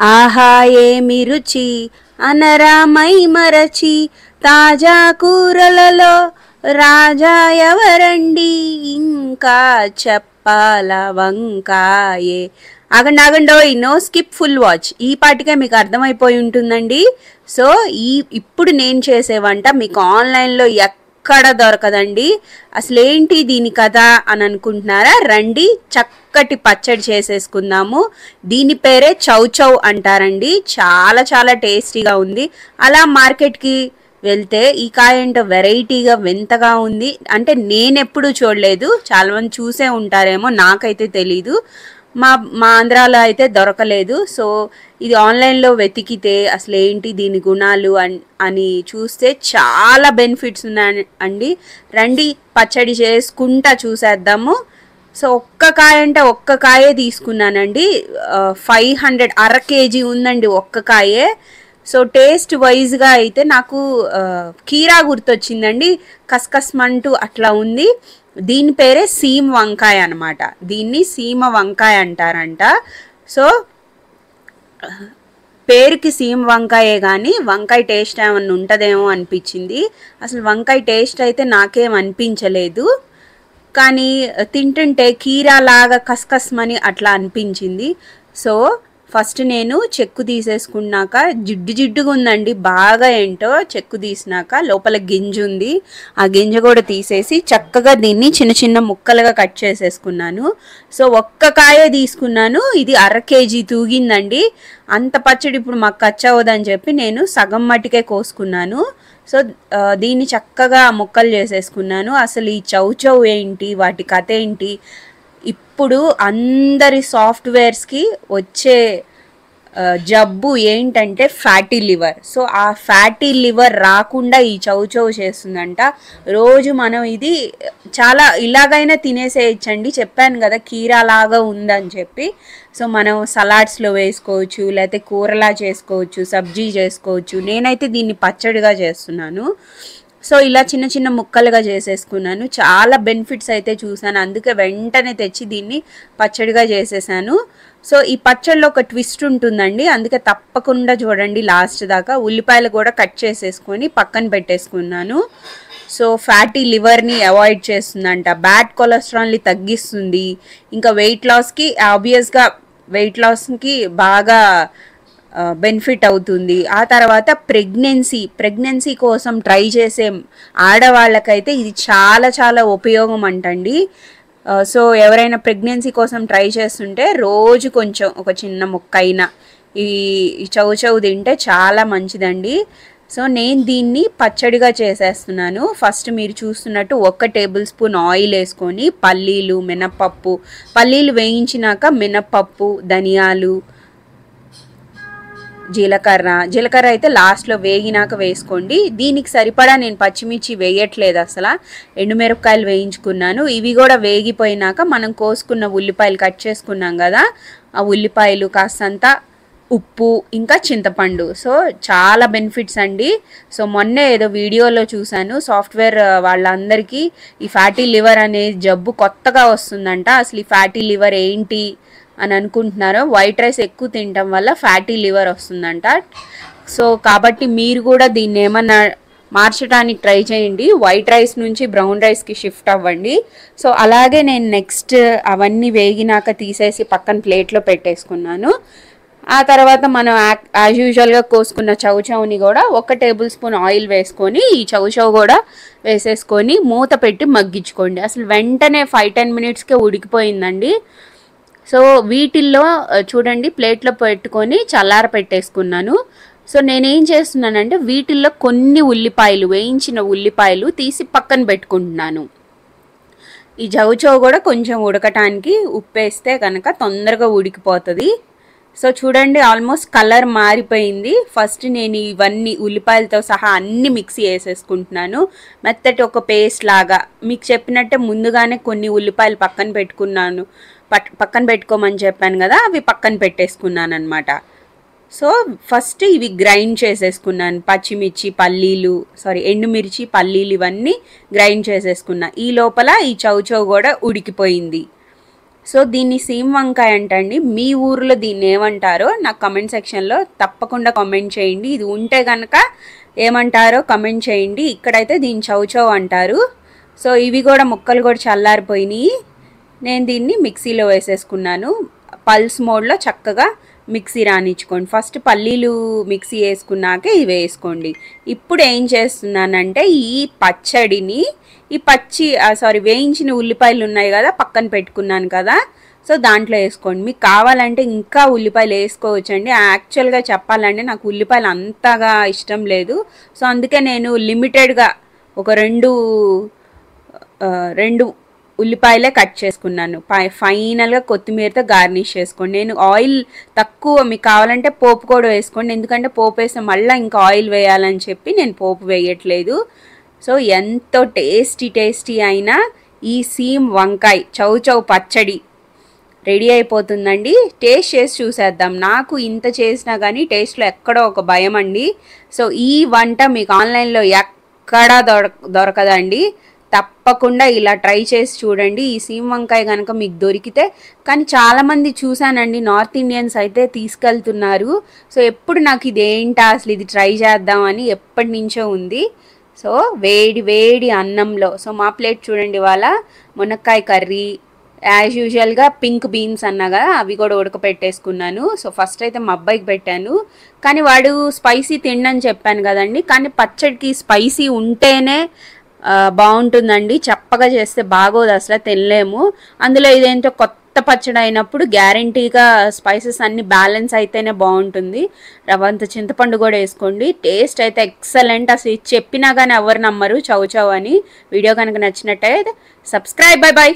ఆహా ఏమి రుచి అనరామై మరచి తాజా కూరలలో రాజా ఎవరండి ఇంకా చెప్పాల వంకాయే. ఆగండి ఆగండోయ్, నో స్కిప్, ఫుల్ వాచ్. ఈ పాటికే మీకు అర్థమైపోయి ఉంటుందండి. సో ఇప్పుడు నేను చేసే వంట మీకు ఆన్లైన్లో ఎక్కడ దొరకదండి. అసలు ఏంటి దీని కథ అని అనుకుంటున్నారా? రండి చక్కటి పచ్చడి చేసేసుకుందాము. దీని పేరే చౌచౌ అంటారండి. చాలా చాలా టేస్టీగా ఉంది. అలా మార్కెట్కి వెళ్తే ఈ కాయ ఏంటో వెరైటీగా వింతగా ఉంది. అంటే నేను ఎప్పుడూ చూడలేదు, చాలామంది చూసే ఉంటారేమో, నాకైతే తెలీదు. మా మా ఆంధ్రాలో అయితే దొరకలేదు. సో ఇది ఆన్లైన్లో వెతికితే అసలు ఏంటి దీని గుణాలు అని చూస్తే చాలా బెనిఫిట్స్ ఉన్నాయి అండి. రండి పచ్చడి చేసుకుంటా చూసేద్దాము. సో ఒక్క కాయ అంటే ఒక్క కాయే తీసుకున్నానండి. 500 అర కేజీ ఉందండి ఒక్క కాయే. సో టేస్ట్ వైజ్గా అయితే నాకు కీరా గుర్తొచ్చిందండి. కస్కస్మంటూ అట్లా ఉంది. దీని పేరే సీమ వంకాయ అనమాట. దీన్ని సీమ వంకాయ అంటారంట. సో పేరుకి సీమ వంకాయే కానీ వంకాయ టేస్ట్ ఏమన్నా ఉంటుందేమో అనిపించింది. అసలు వంకాయ టేస్ట్ అయితే నాకేం అనిపించలేదు, కానీ తింటుంటే కీరా లాగా కస్కస్మని అట్లా అనిపించింది. సో ఫస్ట్ నేను చెక్కు తీసేసుకున్నాక, జిడ్డుగా ఉందండి బాగా. ఏంటో చెక్కు తీసినాక లోపల గింజ ఉంది, ఆ గింజ కూడా తీసేసి చక్కగా దీన్ని చిన్న చిన్న ముక్కలుగా కట్ చేసేసుకున్నాను. సో ఒక్క కాయే తీసుకున్నాను, ఇది అర కేజీ తూగిందండి. అంత పచ్చడి ఇప్పుడు మాకు ఖర్చవద్దని చెప్పి నేను సగం మట్టికే కోసుకున్నాను. సో దీన్ని చక్కగా ముక్కలు చేసేసుకున్నాను. అసలు ఈ చౌచౌ ఏంటి, వాటి కథ ఏంటి, ఇప్పుడు అందరి సాఫ్ట్వేర్స్కి వచ్చే జబ్బు ఏంటంటే ఫ్యాటీ లివర్. సో ఆ ఫ్యాటీ లివర్ రాకుండా ఈ చౌచౌ చేస్తుందంట. రోజు మనం ఇది చాలా ఇలాగైనా తినేసేయచ్చండి. చెప్పాను కదా కీరా లాగా ఉందని చెప్పి. సో మనం సలాడ్స్లో వేసుకోవచ్చు, లేకపోతే కూరలా చేసుకోవచ్చు, సబ్జీ చేసుకోవచ్చు. నేనైతే దీన్ని పచ్చడిగా చేస్తున్నాను. సో ఇలా చిన్న చిన్న ముక్కలుగా చేసేసుకున్నాను. చాలా బెనిఫిట్స్ అయితే చూసాను, అందుకే వెంటనే తెచ్చి దీన్ని పచ్చడిగా చేసేసాను. సో ఈ పచ్చడిలో ఒక ట్విస్ట్ ఉంటుందండి, అందుకే తప్పకుండా చూడండి లాస్ట్ దాకా. ఉల్లిపాయలు కూడా కట్ చేసేసుకొని పక్కన పెట్టేసుకున్నాను. సో ఫ్యాటీ లివర్ని అవాయిడ్ చేస్తుందంట, బ్యాడ్ కొలెస్ట్రాల్ని తగ్గిస్తుంది, ఇంకా వెయిట్ లాస్కి ఆబ్వియస్గా వెయిట్ లాస్కి బాగా బెనిఫిట్ అవుతుంది. ఆ తర్వాత ప్రెగ్నెన్సీ కోసం ట్రై చేసే ఆడవాళ్ళకైతే ఇది చాలా చాలా ఉపయోగం అంటండి. సో ఎవరైనా ప్రెగ్నెన్సీ కోసం ట్రై చేస్తుంటే రోజు కొంచెం ఒక చిన్న ముక్క అయినా ఈ చౌచౌ తింటే చాలా మంచిదండి. సో నేను దీన్ని పచ్చడిగా చేసేస్తున్నాను. ఫస్ట్ మీరు చూస్తున్నట్టు 1 టేబుల్ స్పూన్ ఆయిల్ వేసుకొని పల్లీలు వేయించినాక మినప్పప్పు, ధనియాలు, జీలకర్ర అయితే లాస్ట్లో వేగినాక వేసుకోండి. దీనికి సరిపడా నేను పచ్చిమిర్చి వేయట్లేదు, అసలు ఎండుమిరపకాయలు వేయించుకున్నాను. ఇవి కూడా వేగిపోయినాక మనం కోసుకున్న ఉల్లిపాయలు కట్ చేసుకున్నాం కదా, ఆ ఉల్లిపాయలు, కాస్తంత ఉప్పు, ఇంకా చింతపండు. సో చాలా బెనిఫిట్స్ అండి. సో మొన్నే ఏదో వీడియోలో చూశాను, సాఫ్ట్వేర్ వాళ్ళందరికీ ఈ ఫ్యాటీ లివర్ అనే జబ్బు కొత్తగా వస్తుందంట. అసలు ఈ ఫ్యాటీ లివర్ ఏంటి అని అనుకుంటున్నారో, వైట్ రైస్ ఎక్కువ తినటం వల్ల ఫ్యాటీ లివర్ వస్తుందంట. సో కాబట్టి మీరు కూడా దీన్ని ఏమన్నా మార్చడానికి ట్రై చేయండి, వైట్ రైస్ నుంచి బ్రౌన్ రైస్కి షిఫ్ట్ అవ్వండి. సో అలాగే నేను నెక్స్ట్ అవన్నీ వేగినాక తీసేసి పక్కన ప్లేట్లో పెట్టేసుకున్నాను. ఆ తర్వాత మనం యాజ్ యూజువల్గా కోసుకున్న చౌచౌని కూడా 1 టేబుల్ స్పూన్ ఆయిల్ వేసుకొని ఈ చౌచౌ కూడా వేసేసుకొని మూత పెట్టి మగ్గించుకోండి. అసలు వెంటనే 5-10 మినిట్స్కే ఉడికిపోయిందండి. సో వీటిల్లో చూడండి ప్లేట్లో పెట్టుకొని చల్లార పెట్టేసుకున్నాను. సో నేనేం చేస్తున్నానంటే వీటిల్లో కొన్ని వేయించిన ఉల్లిపాయలు తీసి పక్కన పెట్టుకుంటున్నాను. ఈ చౌచౌ కూడా కొంచెం ఉడకటానికి ఉప్పేస్తే కనుక తొందరగా ఉడికిపోతుంది. సో చూడండి ఆల్మోస్ట్ కలర్ మారిపోయింది. ఫస్ట్ నేను ఇవన్నీ ఉల్లిపాయలతో సహా అన్ని మిక్సీ వేసేసుకుంటున్నాను, మెత్తటి ఒక పేస్ట్ లాగా. మీకు చెప్పినట్టే ముందుగానే కొన్ని ఉల్లిపాయలు పక్కన పెట్టుకోమని చెప్పాను కదా, అవి పక్కన పెట్టేసుకున్నాను అనమాట. సో ఫస్ట్ ఇవి గ్రైండ్ చేసేసుకున్నాను, ఎండుమిర్చి, పల్లీలు ఇవన్నీ గ్రైండ్ చేసేసుకున్నా. ఈ లోపల ఈ చౌచౌ కూడా ఉడికిపోయింది. సో దీన్ని సీమ్ వంకాయ అంటండి. మీ ఊర్లో దీన్ని ఏమంటారో నాకు కమెంట్ సెక్షన్లో తప్పకుండా కామెంట్ చేయండి. ఇది ఉంటే కనుక ఏమంటారో కమెంట్ చేయండి. ఇక్కడైతే దీన్ని చౌచౌ అంటారు. సో ఇవి కూడా ముక్కలు కూడా చల్లారిపోయినాయి. నేను దీన్ని మిక్సీలో వేసేసుకున్నాను. పల్స్ మోడ్లో చక్కగా మిక్సీ రానిచ్చుకోండి. ఫస్ట్ పల్లీలు మిక్సీ వేసుకున్నాకే ఇవి వేసుకోండి. ఇప్పుడు ఏం చేస్తున్నానంటే ఈ పచ్చడిని వేయించిన ఉల్లిపాయలు ఉన్నాయి కదా, పక్కన పెట్టుకున్నాను కదా, సో దాంట్లో వేసుకోండి. మీకు కావాలంటే ఇంకా ఉల్లిపాయలు వేసుకోవచ్చండి. యాక్చువల్గా చెప్పాలంటే నాకు ఉల్లిపాయలు అంతగా ఇష్టం లేదు. సో అందుకే నేను లిమిటెడ్గా ఒక రెండు ఉల్లిపాయలే కట్ చేసుకున్నాను. ఫైనల్గా కొత్తిమీరతో గార్నిష్ చేసుకోండి. నేను ఆయిల్ తక్కువ, మీకు కావాలంటే పోపు కూడా వేసుకోండి. ఎందుకంటే పోపు వేస్తే మళ్ళీ ఇంకా ఆయిల్ వేయాలని చెప్పి నేను పోపు వేయట్లేదు. సో ఎంతో టేస్టీ అయినా ఈ సీమ్ వంకాయ చౌచౌ పచ్చడి రెడీ అయిపోతుందండి. టేస్ట్ చేసి చూసేద్దాం. నాకు ఇంత చేసినా కానీ టేస్ట్లో ఎక్కడో ఒక భయం అండి. సో ఈ వంట మీకు ఆన్లైన్లో ఎక్కడా దొరకదండి. తప్పకుండా ఇలా ట్రై చేసి చూడండి. ఈ సీమ్ వంకాయ కనుక మీకు దొరికితే. కానీ చాలామంది చూశానండి, నార్త్ ఇండియన్స్ అయితే తీసుకెళ్తున్నారు. సో ఎప్పుడు నాకు ఇది ఏంటా అసలు ఇది ట్రై చేద్దామని ఎప్పటి నుంచో ఉంది. సో వేడి అన్నంలో, సో మా ప్లేట్ చూడండి, ఇవాళ మునక్కాయ కర్రీ, యాజ్ యూజువల్గా పింక్ బీన్స్ అన్నగా అవి కూడా ఉడకపెట్టేసుకున్నాను. సో ఫస్ట్ అయితే మా అబ్బాయికి పెట్టాను, కానీ వాడు స్పైసీ తిండని చెప్పాను కదండి. కానీ పచ్చడికి స్పైసీ ఉంటేనే బాగుంటుందండి. చప్పగా చేస్తే బాగోదు, అసలు తినలేము. అందులో ఇదేంటో కొత్త పచ్చడి అయినప్పుడు గ్యారంటీగా స్పైసెస్ అన్ని బ్యాలెన్స్ అయితేనే బాగుంటుంది. రవ్వంత చింతపండు కూడా వేసుకోండి. టేస్ట్ అయితే ఎక్సలెంట్. అసలు ఇది చెప్పినా కానీ ఎవరు నమ్మరు చౌచౌ అని. వీడియో కనుక నచ్చినట్టయితే సబ్స్క్రైబ్. బై.